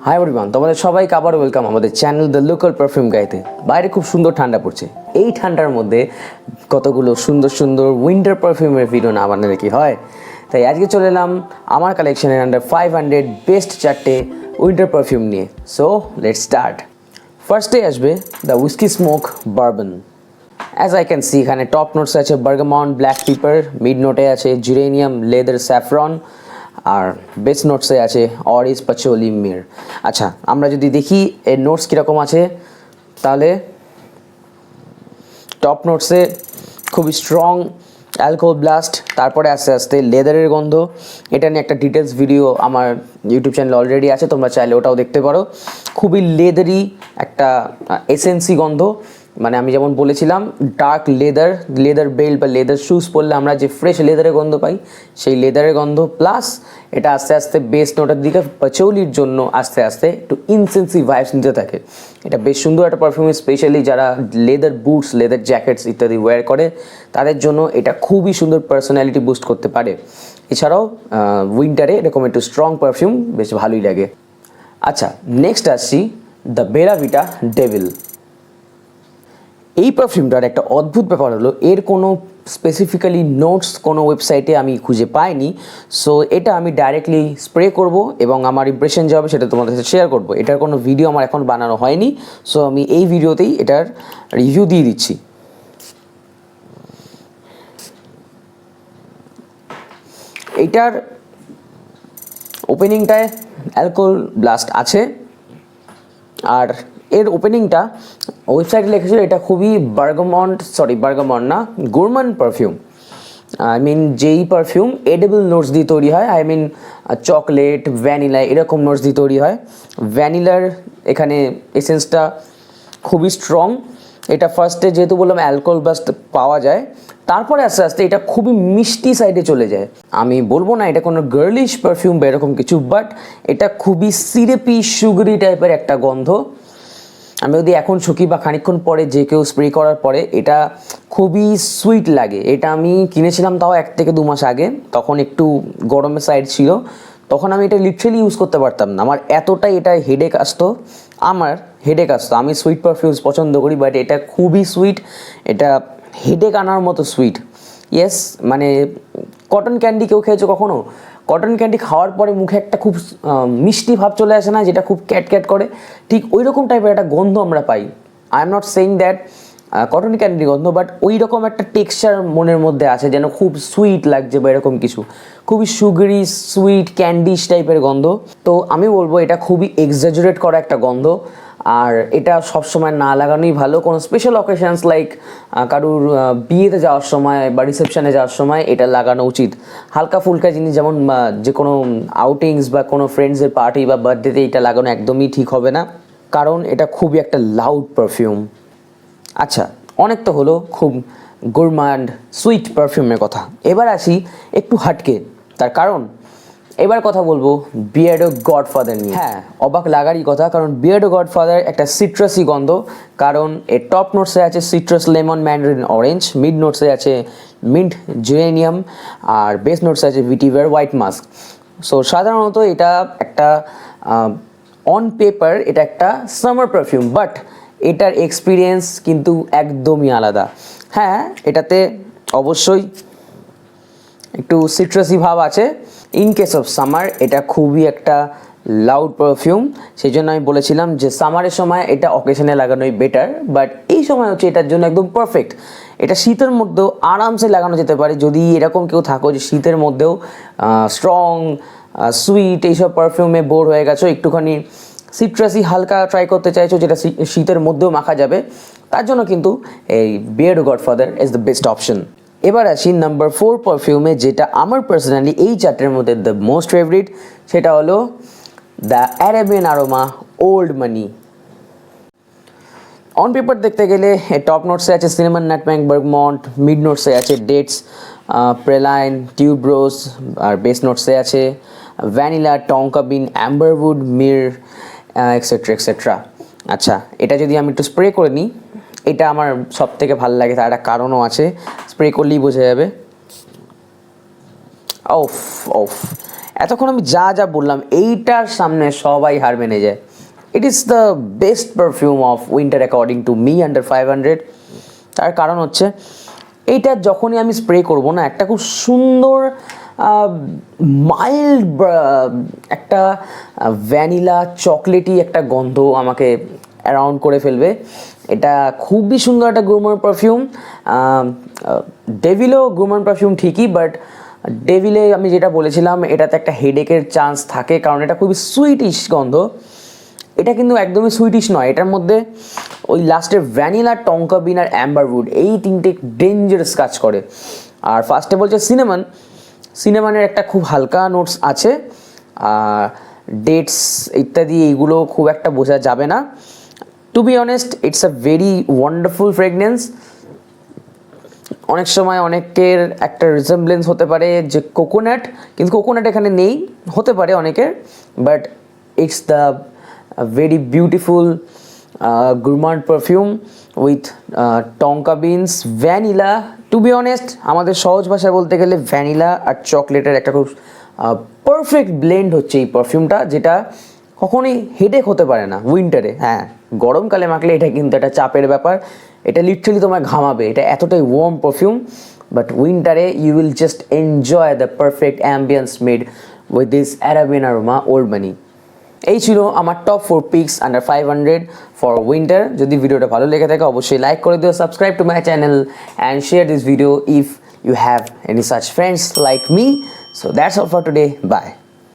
Hi everyone, তোমাদের সবাইকে আবার ওয়েলকাম আমাদের চ্যানেল দ্য লোকাল পারফিউম গাইতে। বাইরে খুব সুন্দর ঠান্ডা পড়ছে, এই ঠান্ডার মধ্যে কতগুলো সুন্দর সুন্দর উইন্টার পারফিউমের ভিডিও না বানালে কি হয়। তাই আজকে চলে এলাম আমার কালেকশনের আন্ডার 500 বেস্ট 4টে উইন্টার পারফিউম নিয়ে। So let's start. ফার্স্টে আসবে the whisky smoke bourbon. As I can see এখানে টপ নোটস আছে বার্গামন, ব্ল্যাক পেপার, মিড নোটে আছে জিরেনিয়াম, লেদার, স্যাফরন, আর বেস নোটসে আছে অরিজ, পাচোলি, মির। আচ্ছা, আমরা যদি দেখি এর নোটস কীরকম আছে, তাহলে টপ নোটসে খুবই স্ট্রং অ্যালকোহল ব্লাস্ট, তারপরে আস্তে আস্তে লেদারের গন্ধ। এটা নিয়ে একটা ডিটেলস ভিডিও আমার ইউটিউব চ্যানেলে অলরেডি আছে, তোমরা চাইলে ওটাও দেখতে পারো। খুবই লেদারি একটা এসেন্সি গন্ধ, মানে আমি যেমন বলেছিলাম ডার্ক লেদার বেল্ট বা লেদার শুজ পরলে আমরা যে ফ্রেশ লেদারের গন্ধ পাই, সেই লেদারের গন্ধ প্লাস এটা আস্তে আস্তে বেস নোটের দিকে পাচৌলির জন্য আস্তে আস্তে একটু ইনসেন্সিভ ভাইবস নিতে থাকে। এটা বেশ সুন্দর একটা পারফিউম, স্পেশালি যারা লেদার বুটস, লেদার জ্যাকেটস ইত্যাদি ওয়্যার করে তাদের জন্য এটা খুবই সুন্দর পার্সোনালিটি বুস্ট করতে পারে। এছাড়াও উইন্টারে এরকম একটু স্ট্রং পারফিউম বেশ ভালোই লাগে। আচ্ছা, নেক্সট আসছি দ্য বেলা ভিটা ডেভিল। এই পারফিউমটার একটা অদ্ভুত ব্যাপার হলো এর কোনো স্পেসিফিক্যালি নোটস কোনো ওয়েবসাইটে আমি খুঁজে পাইনি। সো এটা আমি ডাইরেক্টলি স্প্রে করব এবং আমার ইমপ্রেশন যা হবে সেটা তোমাদের সাথে শেয়ার করব। এটার কোনো ভিডিও আমার এখন বানানো হয়নি, সো আমি এই ভিডিওতেই এটার রিভিউ দিয়ে দিচ্ছি। এইটার ওপেনিংটায় অ্যালকোহল ব্লাস্ট আছে, আর এর ওপেনিংটা ওয়েবসাইটে লিখেছিল এটা খুবই বার্গামন না, গোরমান পারফিউম। আই মিন যেই পারফিউম এডেবল নোটস দিয়ে তৈরি হয়, আই মিন চকলেট, ভ্যানিলা এরকম নোটস দিয়ে তৈরি হয়। ভ্যানিলার এখানে এসেন্সটা খুবই স্ট্রং। এটা ফার্স্টে যেহেতু বললাম অ্যালকোহল ব্লাস্ট পাওয়া যায়, তারপরে আস্তে আস্তে এটা খুবই মিষ্টি সাইডে চলে যায়। আমি বলবো না এটা কোনো গার্লিশ পারফিউম বা এরকম কিছু, বাট এটা খুবই সিরেপি সুগারি টাইপের একটা গন্ধ। আমি যদি এখন শুকি বা খানিকক্ষণ পরে যে কেউ স্প্রে করার পরে এটা খুবই সুইট লাগে। এটা আমি কিনেছিলাম তাও 1 থেকে 2 মাস আগে, তখন একটু গরমের সাইড ছিল, তখন আমি এটা লিটারেলি ইউজ করতে পারতাম না, আমার এতটাই এটা হেডেক আসতো। আমি সুইট পারফিউমস পছন্দ করি, বাট এটা খুবই সুইট, এটা হেডেক আনার মতো সুইট। ইয়েস, মানে কটন ক্যান্ডি কেউ খেয়েছো কখনো? কটন ক্যান্ডি খাওয়ার পরে মুখে একটা খুব মিষ্টি ভাব চলে আসে না, যেটা খুব ক্যাট করে, ঠিক ওই রকম টাইপের একটা গন্ধ আমরা পাই। I am not saying that cotton candy গন্ধ, বাট ওই রকম একটা টেক্সচার মনের মধ্যে আছে যেন খুব সুইট লাগছে বা এরকম কিছু, খুবই সুগারি সুইট ক্যান্ডিশ টাইপের গন্ধ। তো আমি বলবো এটা খুবই এক্সাজারেট করা একটা গন্ধ, আর এটা সবসময় না লাগানোই ভালো। কোনো স্পেশাল অকেশনস লাইক কারুর বিয়েতে যাওয়ার সময় বা রিসেপশনে যাওয়ার সময় এটা লাগানো উচিত। হালকা ফুলকা জিনিস যেমন যে কোনো আউটিংস বা কোনো ফ্রেন্ডসের পার্টি বা বার্থডেতে এটা লাগানো একদমই ঠিক হবে না, কারণ এটা খুবই একটা লাউড পারফিউম। আচ্ছা, অনেক তো হলো খুব গুরমান্ড সুইট পারফিউমের কথা, এবার আসি একটু হাটকে। তার কারণ এবার কথা বলবো বিয়ার্ডো গডফাদার নিয়ে। হ্যাঁ, অবাক লাগারই কথা, কারণ বিয়ার্ডো গডফাদার একটা সিট্রাসি গন্ধ, কারণ এর টপ নোটসে আছে citrus, lemon, mandarin, orange, mid নোটসে আছে মিন্ট, জিরেনিয়াম, আর বেস নোটসে আছে ভিটিভার, হোয়াইট মাস্ক। সো সাধারণত এটা একটা অন পেপার এটা একটা সামার পারফিউম, বাট এটার এক্সপিরিয়েন্স কিন্তু একদমই আলাদা। হ্যাঁ, এটাতে অবশ্যই একটু সিট্রাসি ভাব আছে। ইন কেস অফ সামার এটা খুবই একটা লাউড পারফিউম, সেই জন্য আমি বলেছিলাম যে সামারের সময় এটা অকেশনে লাগানোই বেটার, বাট এই সময় হচ্ছে এটার জন্য একদম পারফেক্ট। এটা শীতের মধ্যেও আরামসে লাগানো যেতে পারে, যদি এরকম কেউ থাকো যে শীতের মধ্যেও স্ট্রং সুইট এইসব পারফিউমে বোর হয়ে গেছো, একটুখানি সিট্রাসি হালকা ট্রাই করতে চাইছো যেটা শীতের মধ্যেও মাখা যাবে, তার জন্য কিন্তু এই Beardo godfather is the best option. এবার আসি নাম্বার 4 পারফিউমে, যেটা আমার পার্সোনালি এই 4টের মধ্যে দ্য মোস্ট ফেভারিট, সেটা হলো the Arabian aroma old money. On paper দেখতে গেলে টপ নোটসে আছে সিনেমান, নাটম্যাগ, বার্গমন্ট, মিড নোটসে আছে ডেটস, প্রেলাইন, টিউব্রোস, আর বেস নোটসে আছে ভ্যানিলা, টঙ্কা বিন, অ্যাম্বারউড, মির, এক্সেট্রা এক্সেট্রা। আচ্ছা, এটা যদি আমি একটু স্প্রে করে নিই, এটা আমার সব থেকে ভালো লাগে, তার একটা কারণও আছে, স্প্রে করলেই বোঝা যাবে। ওফ ওফ, এতক্ষণ আমি যা যা বললাম এইটার সামনে সবাই হার মেনে যায়। It is the best perfume of winter according to me under 500। তার কারণ হচ্ছে এইটা যখনই আমি স্প্রে করব না, একটা খুব সুন্দর মাইল্ড একটা ভ্যানিলা চকলেটি একটা গন্ধ আমাকে অ্যারাউন্ড করে ফেলবে। এটা খুবই সুন্দর একটা গ্রুমার পারফিউম। ডেভিলও গ্রুমার পারফিউম ঠিকই, বাট ডেভিলে আমি যেটা বলেছিলাম এটাতে একটা হেডেকের চান্স থাকে, কারণ এটা খুবই সুইটিশ গন্ধ। এটা কিন্তু একদমই সুইটিশ নয়, এটার মধ্যে ওই লাস্টের ভ্যানিলা, টঙ্কা বিন আর অ্যাম্বারউড এই তিনটে ডেঞ্জারাস কাজ করে। আর ফার্স্টে বলছে সিনেমানের একটা খুব হালকা নোটস আছে, আর ডেটস ইত্যাদি এইগুলো খুব একটা বোঝা যাবে না। To be honest, it's a very wonderful fragrance. অনেক সময় অনেকের একটা রিসেমব্লেন্স হতে পারে যে কোকোনাট, কিন্তু কোকোনাট এখানে নেই, হতে পারে অনেকের, but it's the very beautiful gourmand perfume with tonka beans, vanilla. To be honest, আমাদের সহজ ভাষায় বলতে গেলে ভ্যানিলা আর চকলেটের একটা খুব পারফেক্ট ব্লেন্ড হচ্ছে এই পারফিউমটা, যেটা কখনোই হেডেক হতে পারে না উইন্টারে। হ্যাঁ, গরমকালে মাখলে এটা কিন্তু একটা চাপের ব্যাপার, এটা লিটারালি তোমায় ঘামাবে, এটা এতটাই ওয়ার্ম পারফিউম। বাট উইন্টারে you will just enjoy the perfect ambience made with this Arabian aroma old money. এই ছিল আমার top 4 picks under 500 for winter. যদি ভিডিওটা ভালো লেগে থাকে অবশ্যই লাইক করে দিও, subscribe to my channel and share this video if you have any such friends like me. So that's all for today. Bye.